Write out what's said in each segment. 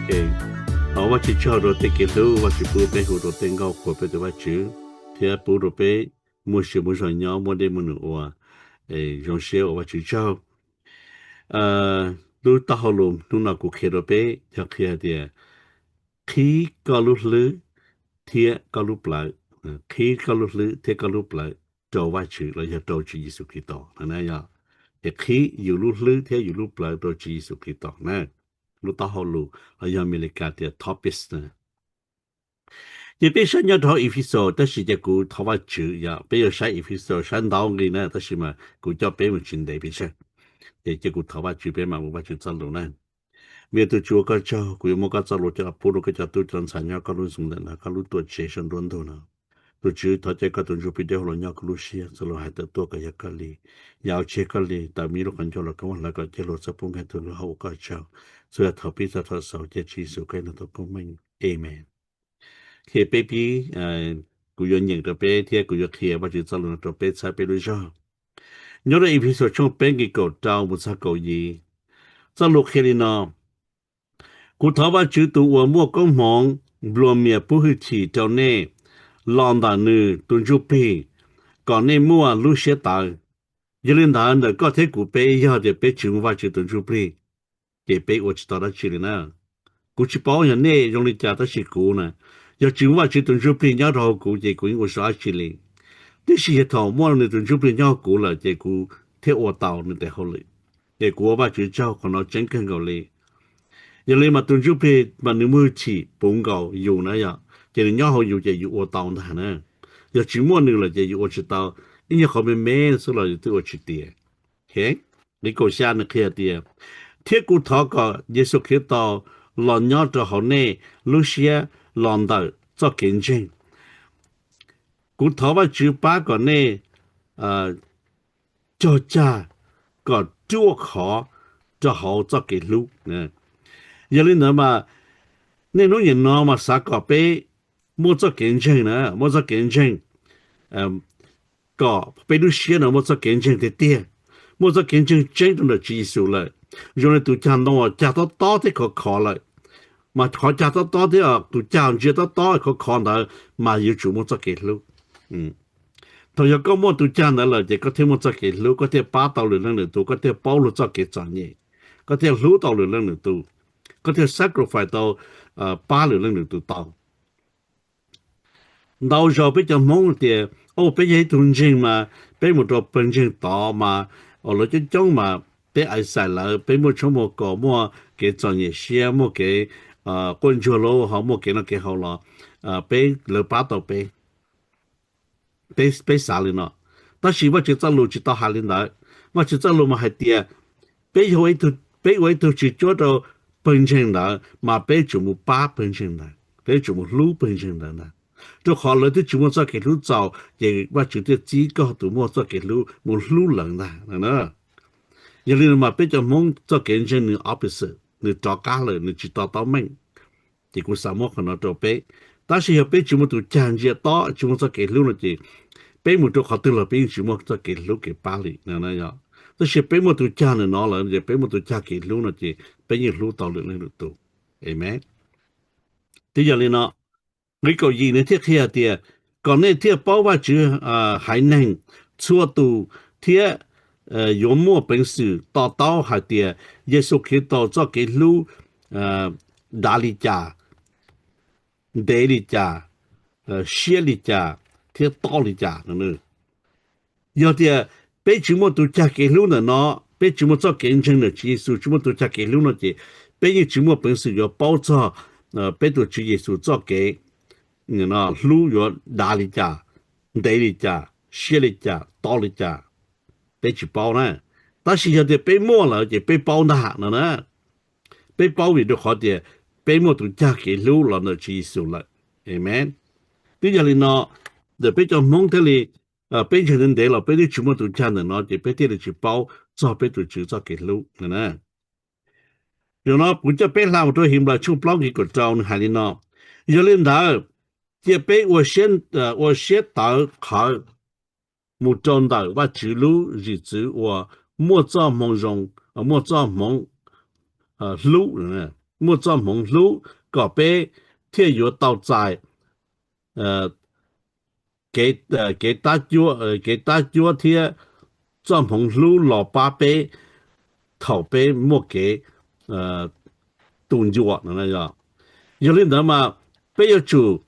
OK，我去敲到这个路，我去不背后头登高过背的我去，贴不到背，没事没上鸟，没得没弄哇，用些我去敲，路大好路，路那个开到背，就开的，开高路了，贴高路不来，开高路了，贴高路不来，找我去，了要找去耶稣基督，那样，也开有路了，贴有路不来，找去耶稣基督呢。路大好路，要米利卡的 topis 呢。也别说要头 episode，但是这个头发久呀，别有啥 episode 上到的呢，但是嘛，古叫别们进来别说，也这个头发久别嘛，我把就走路呢。别都做个叫，古莫个走路叫，不如个叫都正常呀，个路送的呢，个路多节省多多呢。都只他这个都就比较了，要个路些，走路还得多个一个里，要切个里，但米路很久了，跟我那个这路这半个都路好个叫。所以頭邊就頭手隻指數計到公明 Amen。佢 baby 佢樣型到 baby 佢樣佢或者走路到 baby 才 baby 咗。有啲 episode 從 baby 個到冇啥個嘢，走路佢哋呢，佢頭髮就到我冇講忙，羅面不去起到呢，浪大呢斷咗背，講呢冇啊路些大，有啲男的個體骨背要的背全部就斷咗背，嘅背我知道得起嚟呢。กูจะบอกอย่างนี้ยงลิจ่าตั้งสิกูนะอยากจึงว่าจะต้องจุดเปลี่ยนยอดเรากูจะกูยังกูสาชิเลยที่สิ่งที่มั่วในต้องจุดเปลี่ยนยอดกูละจะกูเที่ยวต่อในแต่เขาเลยแต่กูว่าจะเจ้าของเราเจ๊งกันเขาเลยอย่างเลยมาต้องจุดเปลี่ยนมันในมือชีปุ่งเขาอยู่นะอย่าจะในยอดเขาอยู่จะอยู่ต่อนะนะอยากจึงมั่วนึงละจะอยู่จะต่ออีกเขาไม่แม่สุดเราจะตัวชิดเดียเฮ้นี่กูเชื่อในแค่เดียเที่ยวกูท้อก็เยซูคริสต์ต่อ老娘这好呢，路些浪的做见证，古头发就把个呢，作家个做好，做好做给路，有的人嘛，那种人呢嘛，啥个被莫做见证呢，莫做见证，个被路些呢莫做见证的点，莫做见证真正的技术了，用来都讲到我加到底可考了。mà họ trả to thì tụi cha chưa to có con đó mà yêu chủ muốn cho cái lúc thôi giờ có một tụi cha nữa là chỉ có thể muốn cho cái lúc có thể bắt đầu được nữa tụi có thể bao được cho cái chuyện nhỉ có thể lú đầu được nữa tụi có thể sacrifice đầu ba được nữa tụi tao đầu giờ bây giờ mong thì bây giờ tụi chính mà bây một đồ bên chính đó mà ở lúc trong mà bây ai sai là bây một chỗ một cái mua cái chuyện nhỉ xe một cái quân chúa lô họ mua cái nó cái họ là bé lỡ bắt đầu bé xả lên nó ta chỉว่าจะจะรู้จะต่อหาlên đó màจะจะรู้mà hay tiệt bé vậy tôi chỉ cho đâu bên trên đó mà bé chủ một ba bên trên đó bé chủ một lú bên trên đó nè tôi họ lấy tôi chủ một cho cái lú giàu vậyว่าจะจะchỉ có tụi mua cho cái lú một lú lần đó nè giờ nên mà bé cho mong cho cái trên nữa opposite người cho cáเลยngười chỉ tao mình thì cũng sao mất nó cho bé ta chỉ học bé chỉ một tụ chàng gì đó chỉ một cho cái lúc là gì bé một tụ họ tự là bé chỉ một cho cái lúc cái ba lì nè nè nhở ta chỉ bé một tụ chàng này nó là gì bé một tụ chàng cái lúc là gì bé như lúc tao được lên được tụ amen thì giờ lên nó người có gì nữa thiết kia thì còn này thiết bảoว่าchữ hải năng chua tụ thiết有么本事到还的耶稣基督做给路哪里家地里家县里家贴道里家呢有的被什么都加给路了呢被什么做见证的耶稣什么都加给路了的被有什么本事要包着被都主耶稣做给那路有哪里家地里家县里家道里家被去包呢，但是有的被摸了就被包拿了呢，被包围的好的被摸都加给路了呢，去受了，amen。第二呢，就被叫蒙的哩，被成人得了，被你全部都加的呢，就被的去包，再被都去再给路了呢。然后不叫被老多行了，从不一个招呢，还哩呢，有领导，就被我先到考。một trong đời và chữ lú gì chữ và mua cho mong rong mua cho mong lú nữa mua cho mong lũ có bé thiên yếu tàu dài cái ta chúa thiên cho mong lũ lò ba bé thầu bé mua cái tuần chúa nữa là giờ lên đó mà bây giờ chủ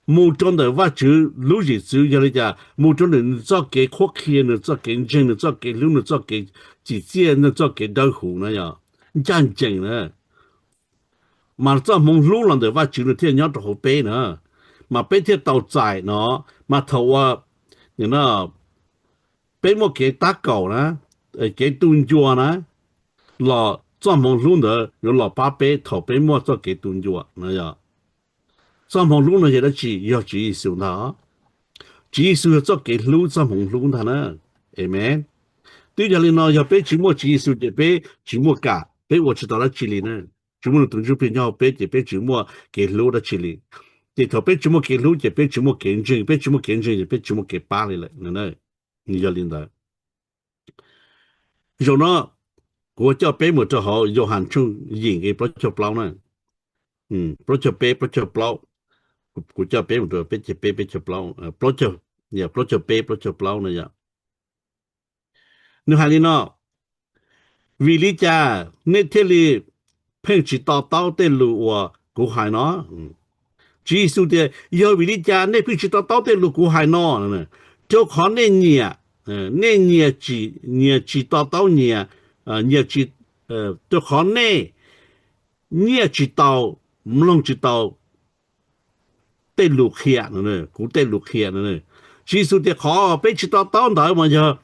một trong的话就路日就要来讲，một trong人做给科技呢，做给人呢，做给路呢，做给自己呢，做给豆腐呢呀，真正呢，mà做蒙路人的话就呢天要好背呢，mà背天到在呢，mà thầu you know 背么给打狗呢，给炖猪呢，老做蒙路的有老八背头背么做给炖猪那呀，做蒙路呢也得注要注意少呢。chỉ số cho cái lũ cho mong lũ thà nè, amen. Tuy nhiên là giờ bé chỉ mua chỉ số để bé chỉ mua cả, bé 我知道了这里呢，只mua东西bé nhau bé để bé chỉ mua cái lũ đó这里，để thọ bé chỉ mua cái lũ để bé chỉ mua cái chân, bé chỉ mua cái chân để bé chỉ mua cái ba này nè nè,你要领导。rồi nó, 我叫bé một cho họ, 有喊出赢个不叫包呢，不叫bé不叫包。của cho bé một rồi bé cho plau plau cho nhà plau cho bé plau cho plau này ya nếu hai nó vì lý cha nên thế li phèn chỉ tao tao tên lũ của hai nó chỉ số de do vì lý cha nên phèn chỉ tao tao tên lũ của hai nó này cho khó nên nhẹ chỉ tao tao nhẹ nhẹ chỉ cho khó nhẹ chỉ tao mông chỉ tao tên lục hiện nữa, cũng tên lục hiện nữa. Chỉ số tiền khó, bây chỉ tao đó mà giờ,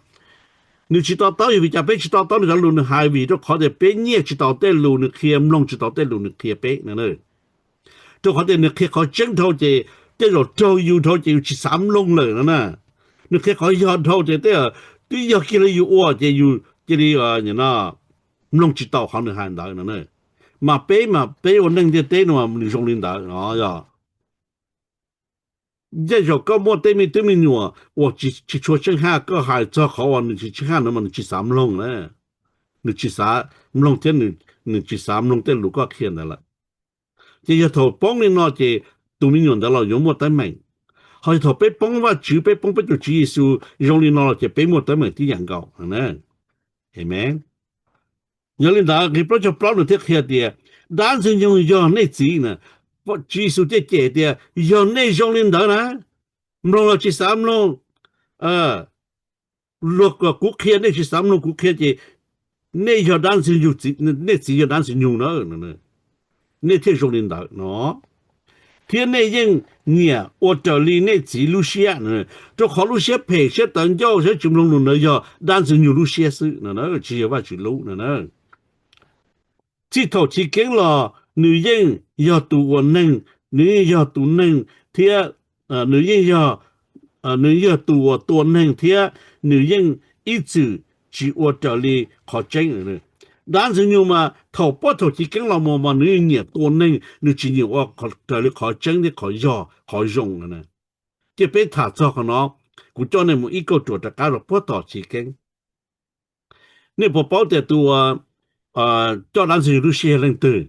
nếu chỉ tao thì bây giờ bây chỉ tao thì luôn hai vị đó khó để bây nhẹ chỉ tao tên lục nữa kia, long chỉ tao tên lục nữa kia bây nữa. Cho khó để nữa kia khó chân thôi thì, tên rồi trâu yêu thôi thì chỉ sắm long lời nữa nè. Nữa kia khó yêu thôi thì thế tuy giờ kia là yêu ua thì yêu cái đi như nó long chỉ tao khó được hành đạo nữa. Mà bây ổn định thì tên mà mình dùng linh đạo, đó giờ. 这就搞么对面我去说剩下个还做好啊，你去看那么你去三弄嘞，你去啥弄天你去三弄天路个看的了，这要头帮你那这都没用的了，用么得命，还头被帮话就被帮不就只是用你那这被么得命的人搞，呢，係咪？有你打佢不就不能睇下啲，但是用那字呢？我只是这姐的，有内容领导呢，弄了去三弄，如果国客那去三弄国客的，那要当时有那只要当时用了呢，那天说领导喏，天内人呢，我这里那只路线呢，这好路线配些等叫些金融路呢要当时有路线是呢，只有话去路呢，这头去跟了。女人要读文能，女人要读能，贴女人要读我多能，贴女人一直去我这里考证呢。但是你嘛，头不头去跟老妈妈女人也多能，你今年我这里考证的考要考用的呢。这被他做个呢，我叫你们一个做的搞了不头去跟，你不包的多叫男生有些人对。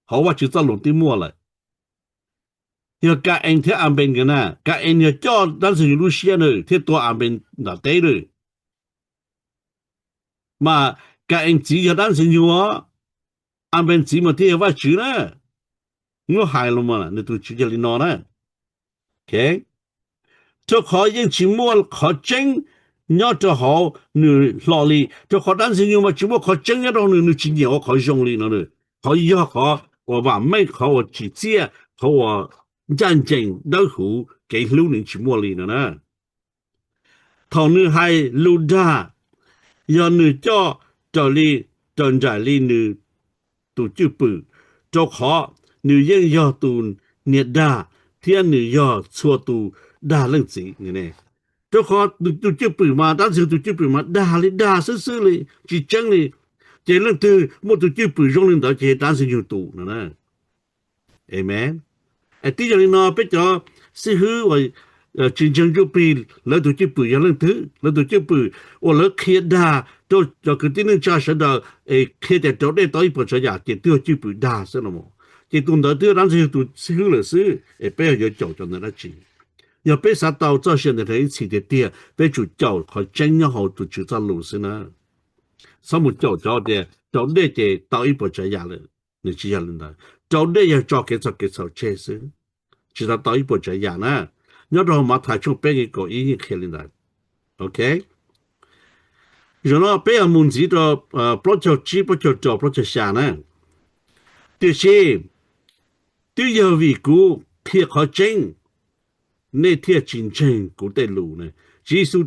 họว่าchỉ cho lục tí mua lại, giờ các anh thấy anh bên cái nào, các anh nhớ cho đang sử dụng Russia nữa, thế tôi anh bên đã tới rồi, mà các anh chỉ giờ đang sử dụng anh bên chỉ mà thế vài chữ nữa, nó hài lắm mà, nên tôi chỉ cho linh nó nè, ok, cho họ những chỉ mua họ tranh nhớ cho họ nửa lò lì, cho họ đang sử dụng mà chỉ mua họ tranh nhớ đâu nửa chỉ nhiều họ dùng lì nó nữa, họ yêu họ 我把妹和我直接和我认真都好给路人去摸里了呢。同你还路大，要你叫这里正在里你都就不，做好你人要都你大，天你要错都大日子呢。做好都就不嘛，但是都就不嘛，大哩大是是哩，是真哩。这人都莫都就不用领导这，但是有度了呢。Amen. 第二呢，比较适合我真正就被来到这不要人头，来到这不我来看他，都就个的能加上到开的到的到一步这样的都就不大是了嘛这东的都让这都吃了是不要有叫叫那去要被啥到这些的一起的店被就叫和真要好都就在路是呢什么叫的到那的到一步这样了你这样的到那要叫给这是其实到一步这样呢要到马台就被一个已经开了的 OK rồi nó bây giờ muốn gì đó project chỉ project project sáng nè điều gì điều giờ vì cú thiệt khó tranh nên thiệt chiến tranh của đại lục này chỉ số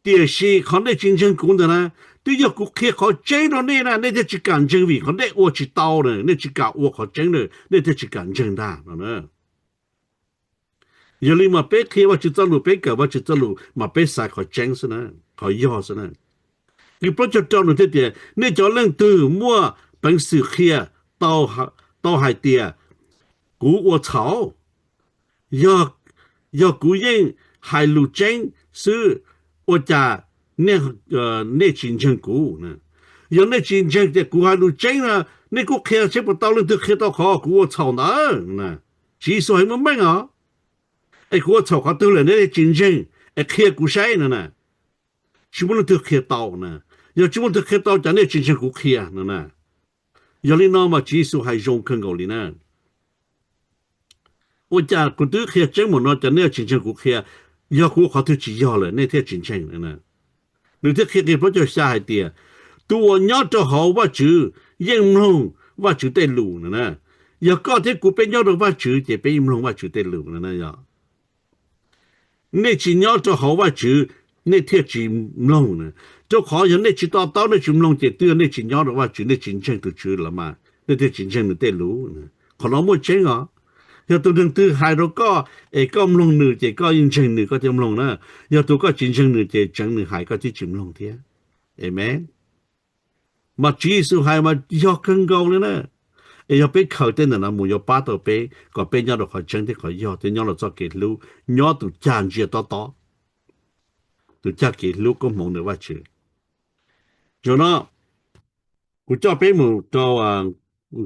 điều gì không để chiến tranh của nó điều giờ cú thiệt khó tranh đó nên thiệt chỉ cạnh tranh vì không để ô chỉ đau này nên chỉ cả ô khó tranh này nên thiệt chỉ cạnh tranh đó nữa giờ li mà bé khi mà chỉ tao lù bé cả mà chỉ tao lù mà bé sai khó tranh xí nè khó yêu xí nè cái project cho nó thế thì nên cho lên từ mua bằng sự kia tao hai tiền cú ô chảo giờ cú yên hai lũ tranh sự ô cha nên nên chiến tranh cú nè giờ nên chiến tranh thì cú hai lũ tranh là nên cú kia sẽ bắt đầu lên từ kia tao khó cú ô chảo nữa nè chỉ số hay mà mấy à cú ô chảo khó từ là nên chiến tranh kia cú sai nè chỉ muốn từ kia tao nè giờ chúng ta khi tao chẳng nên chiến tranh của kia nè giờ li nó mà chỉ số hay dùng khẩn cầu li nè ôi cha của tứ kia chẳng muốn nó chẳng nên chiến tranh của kia giờ của họ thứ chỉ giờ rồi nên thế chiến tranh nè nếu thế kia thì bắt đầu xa hay tiệt tôi nhớ cho họว่าchữ yên lòngว่าchữ tây lù nè giờ có thế của bên nhau đượcว่าchữ thì bên im lòngว่าchữ tây lù nè giờ nên chỉ nhớ cho họว่าchữ nên thế chỉ lòng nè cho khó giờ nên chỉ tao nên chúng lòng chỉ tiêu nên chỉ nhớ đượcว่าchữ nên chiến tranh từ chữ là mà nên thế chiến tranh tây lù còn nó một chiến à giờ tôi đừng từ hai đó có có lòng nữ chỉ có chiến tranh nữ có chiến lòng nè giờ tôi có chiến tranh nữ chỉ chẳng nữ hai có chỉ chiến lòng thế amen mà chỉ số hai mà do cân cầu nữa nè giờ bị khởi tên là muốn giờ bắt đầu bị có bên nhau được khỏi chân thì khỏi giờ thì nhau là cho cái lũ nhau tụ chán chia to tụ cha cái lũ có mong được vậy chứ cho nóกูcho bé mu cho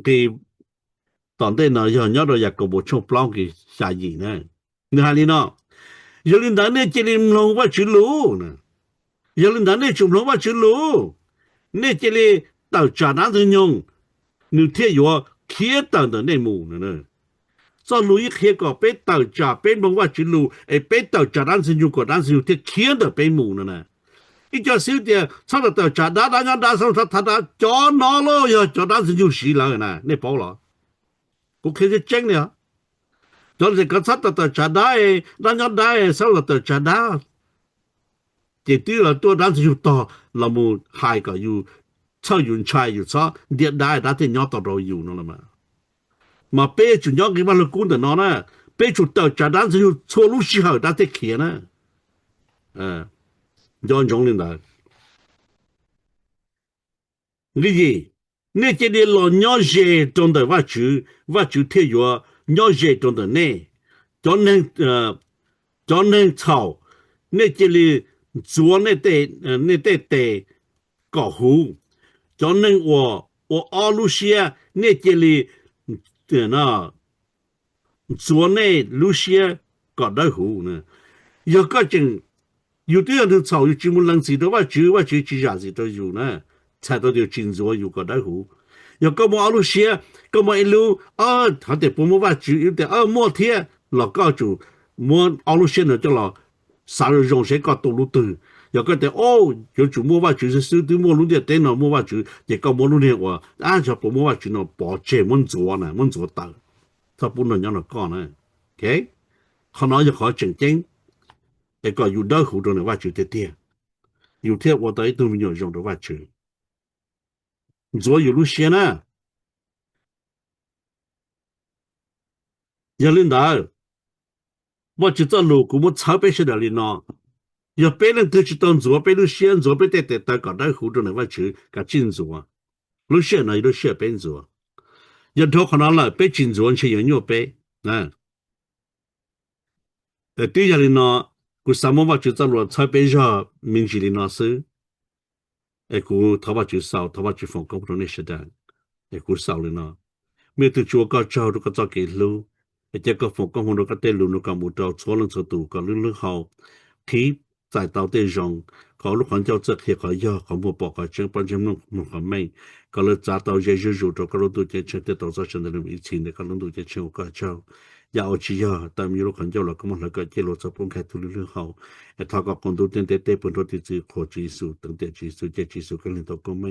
cái tận đây nó giờ nhau rồi có bộ chung plong cái xài gì nè người hai nó giờ linh đàn này chỉ linh longว่าchữ lũ nè giờ linh đàn này chung longว่าchữ lũ nè chỉ linh tạo trả đàn thân nhung nếu thế yo kia tận的内幕呢cho lũ ít kia có bé tạo trả bé longว่าchữ lũ bé tạo trả đàn thân nhung có đàn thân nhung thế kia的bé mu呢一叫小弟差不多trả đàn đàn đàn xong他cho nó lo yo cho đàn thân nhung死了呢你包了cũng khi tranh nè cho nên cái sát tờ trả đá đang nhớ đá sao là tờ trả đá chỉ tiêu là tôi đang dùng to là một hai cái dùng sao dùng chai dùng sao điện đá đã thì nhớ tờ rồi dùng nó là mà bé chủ nhớ cái mà là cũng được nó nè bé chủ tờ trả đá dùng số lúc xí hở đã thì kia nè do giống lên đó cái gì nên chỉ để lo nhớ gì trong đời và chữ thế yo nhớ gì trong đời này cho nên chào nên chỉ là chúa nên để có hú cho nên我阿鲁西亚nên chỉ là nó chúa nên Lucia có đỡ hú nè giờ có chừng有的人吵有节目冷子的话就几下子都有呢才到就金座有个大户有个么阿鲁些个么一路他得不么话就有的莫天老高就么阿鲁些呢就老啥人用谁个道路的有个的有就么话就是手的么路的电脑么话就也个么路的我就不么话就那保洁们做呢们做到他不能让他讲呢 OK 可能就好正经ก็อยู่ได้หูตรงไหนว่าจุดเตี้ยอยู่เทียบว่าได้ตัวมีอยู่ตรงว่าจุด左有路线呢อย่าลืมได้ว่าจุดจะ路กูมันช้าไปเสียแล้วเนาะอย่าไปเรื่องที่จุดตรง左ไป路线左ไปแต่ก็ได้หูตรงไหนว่าจุดก็จิ้น左路线呢路线เป็น左อย่าทุกคนละไปจิ้น左ใช่ยังอยู่ไปนะแต่ที่อย่างนี้เนาะกูสามารถว่าจุดจะรู้ใช้เป็นยามินจิลินาซึ ai cú tháo bao chữ sau tháo bao chữ phòng công trong này sẽ đàn ai cú sau lên nó miêu từ chúa có trâu nó có cho kỹ lưu ai chỉ có phòng công nó có tên lưu nó có một trâu số lần số tụ có lư lư hậu khi tại tàu tê rong có lúc hắn cho giấc hiện có do có một bộ có chân bao nhiêu một có mấy có lúc giá tàu dễ dụ cho có lúc tôi chơi chơi tàu ra chân được ít tiền để có lúc tôi chơi chơi có trâu ya ở chỉ ya tại vì lúc hắn cho là có một lần cái chế độ tập phong khai thu lư hậu thọ có con tôi tên tê tê bận rồi thì chỉ khó chỉ số từng tê chỉ số cái liên tục có mấy